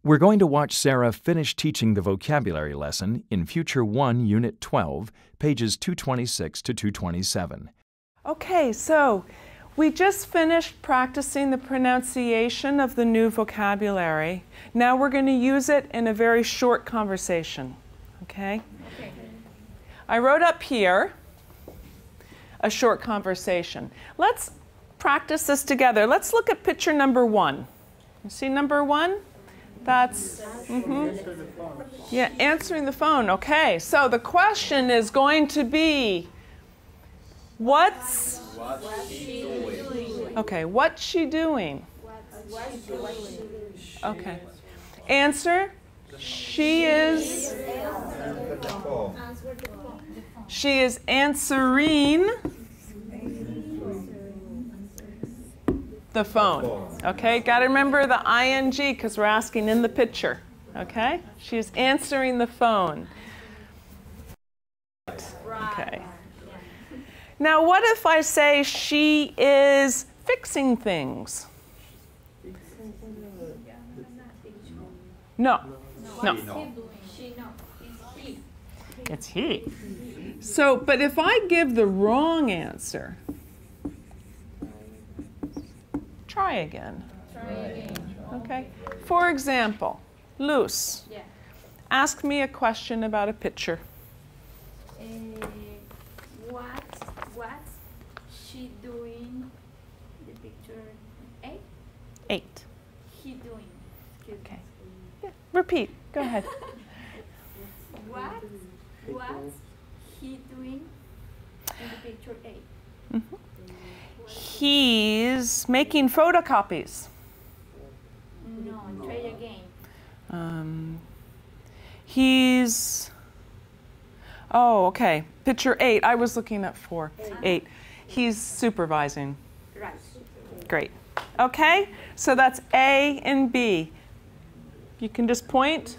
We're going to watch Sarah finish teaching the vocabulary lesson in Future 1, Unit 12, pages 226 to 227. Okay, so we just finished practicing the pronunciation of the new vocabulary. Now we're going to use it in a very short conversation, okay? I wrote up here a short conversation. Let's practice this together. Let's look at picture number 1. You see number 1? That's, yeah, answering the phone. Okay, so the question is going to be, what's she doing? Okay, what's she doing? Okay. Answer, she is answering the phone. Okay, got to remember the ing because we're asking in the picture. Okay, she's answering the phone. Okay. Now, what if I say she is fixing things? No. No. It's he. So, but if I give the wrong answer, try again. Okay. For example, Luz, ask me a question about a picture. What's she doing? The picture 8? 8. He doing. Okay. Yeah. Repeat. Go ahead. What's he doing in the picture 8? Mm-hmm. He's making photocopies. No, try again. He's, oh, okay. Picture 8. I was looking at 4. 8. He's supervising. Right. Great. Okay, so that's A and B. You can just point.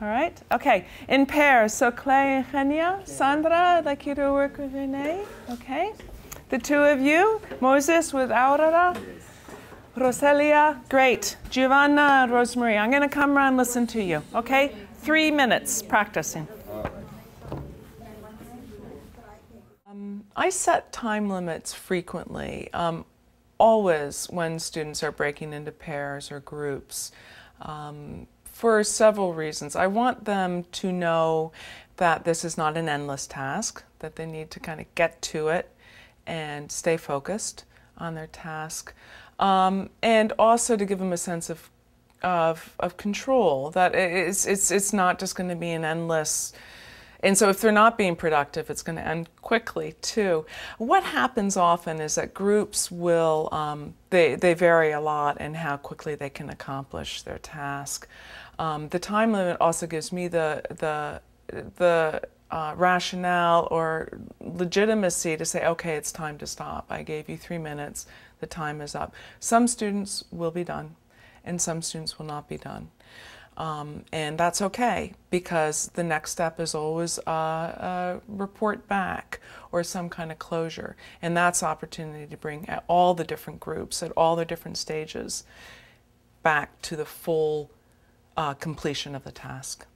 All right. Okay. In pairs. So Clay and Kenya, Sandra, I'd like you to work with Renee. Okay. The two of you, Moses with Aurora, Roselia, great. Giovanna and Rosemary, I'm going to come around and listen to you, okay? 3 minutes practicing. I set time limits frequently, always when students are breaking into pairs or groups, for several reasons. I want them to know that this is not an endless task, that they need to kind of get to it and stay focused on their task, and also to give them a sense of control, that it's not just going to be an endless, and so if they're not being productive, it's going to end quickly too. What happens often is that groups will, they vary a lot in how quickly they can accomplish their task. The time limit also gives me the rationale or legitimacy to say, okay, it's time to stop. I gave you 3 minutes, the time is up. Some students will be done and some students will not be done. And that's okay, because the next step is always a report back or some kind of closure. And that's opportunity to bring all the different groups at all the different stages back to the full completion of the task.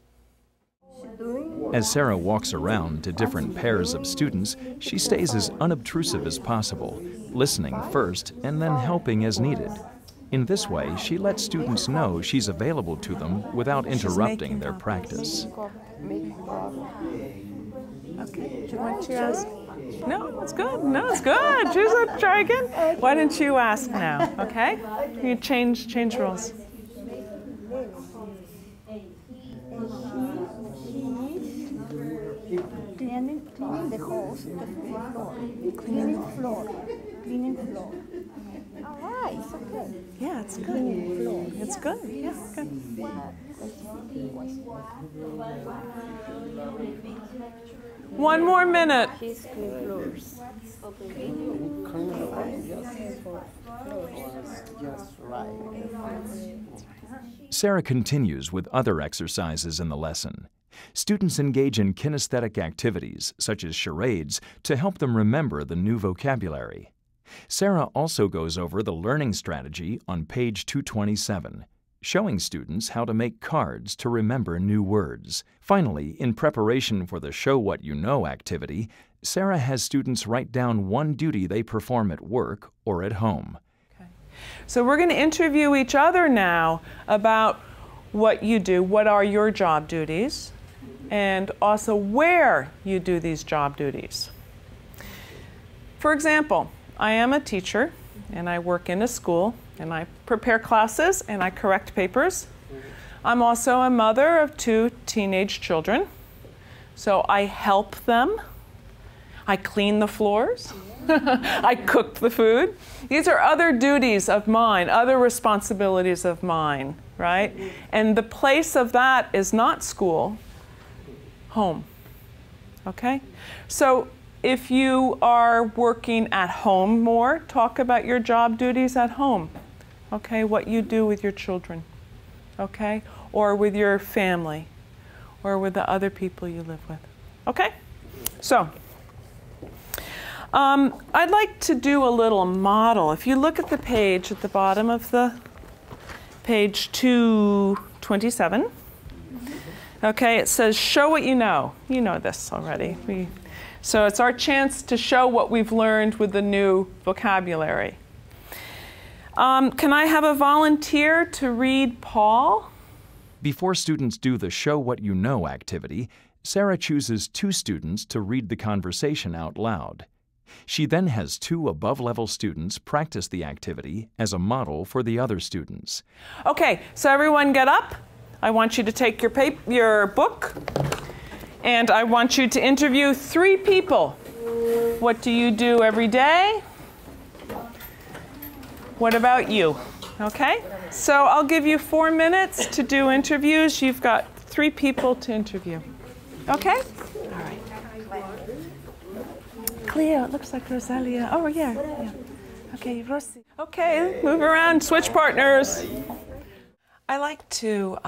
As Sarah walks around to different pairs of students, she stays as unobtrusive as possible, listening first and then helping as needed. In this way, she lets students know she's available to them without interrupting their practice. Okay, do you want to ask? No, it's good. No, it's good. Try again. Why don't you ask now, okay? You change roles. Cleaning the house, the floor. Cleaning floor. All right, it's okay. Yeah, it's good. Cleaning floor. It's good. Yeah, good. One more minute. She's cleaning floors. Sarah continues with other exercises in the lesson. Students engage in kinesthetic activities, such as charades, to help them remember the new vocabulary. Sarah also goes over the learning strategy on page 227. showing students how to make cards to remember new words. Finally, in preparation for the Show What You Know activity, Sarah has students write down one duty they perform at work or at home. Okay. So we're going to interview each other now about what you do, what are your job duties, and also where you do these job duties. For example, I am a teacher and I work in a school and I prepare classes and I correct papers. I'm also a mother of 2 teenage children, so I help them. I clean the floors. I cook the food. These are other duties of mine, other responsibilities of mine, right? And the place of that is not school, home, okay? So if you are working at home more, talk about your job duties at home, okay? What you do with your children, okay? Or with your family, or with the other people you live with, okay? So, I'd like to do a little model. If you look at the page at the bottom of the page 227, okay, it says show what you know. You know this already. So it's our chance to show what we've learned with the new vocabulary. Can I have a volunteer to read Paul? Before students do the Show What You Know activity, Sarah chooses 2 students to read the conversation out loud. She then has 2 above-level students practice the activity as a model for the other students. Okay, so everyone get up. I want you to take your book, and I want you to interview 3 people. What do you do every day? What about you? Okay, so I'll give you 4 minutes to do interviews. You've got 3 people to interview. Okay? All right. Cleo, it looks like Rosalia. Oh, yeah. Okay, Rosie. Okay, move around, switch partners. I like to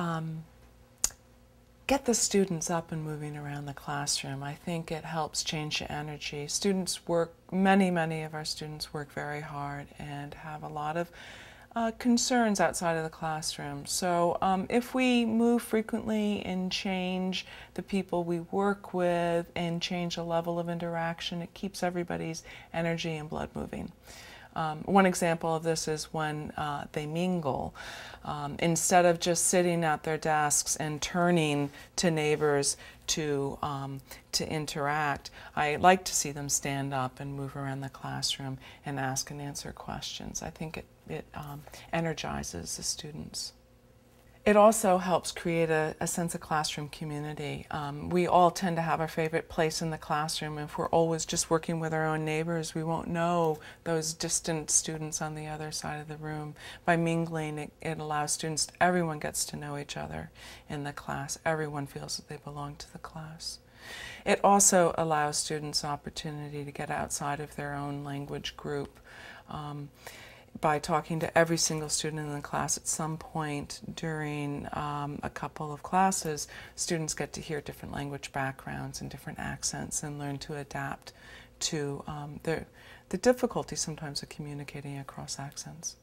get the students up and moving around the classroom. I think it helps change the energy. Students work, many of our students work very hard and have a lot of concerns outside of the classroom. So if we move frequently and change the people we work with and change the level of interaction, it keeps everybody's energy and blood moving. One example of this is when they mingle. Instead of just sitting at their desks and turning to neighbors to interact, I like to see them stand up and move around the classroom and ask and answer questions. I think it energizes the students. It also helps create a sense of classroom community. We all tend to have our favorite place in the classroom. If we're always just working with our own neighbors, we won't know those distant students on the other side of the room. By mingling, it allows students, everyone gets to know each other in the class. Everyone feels that they belong to the class. It also allows students opportunity to get outside of their own language group. By talking to every single student in the class at some point during a couple of classes, students get to hear different language backgrounds and different accents and learn to adapt to the difficulty sometimes of communicating across accents.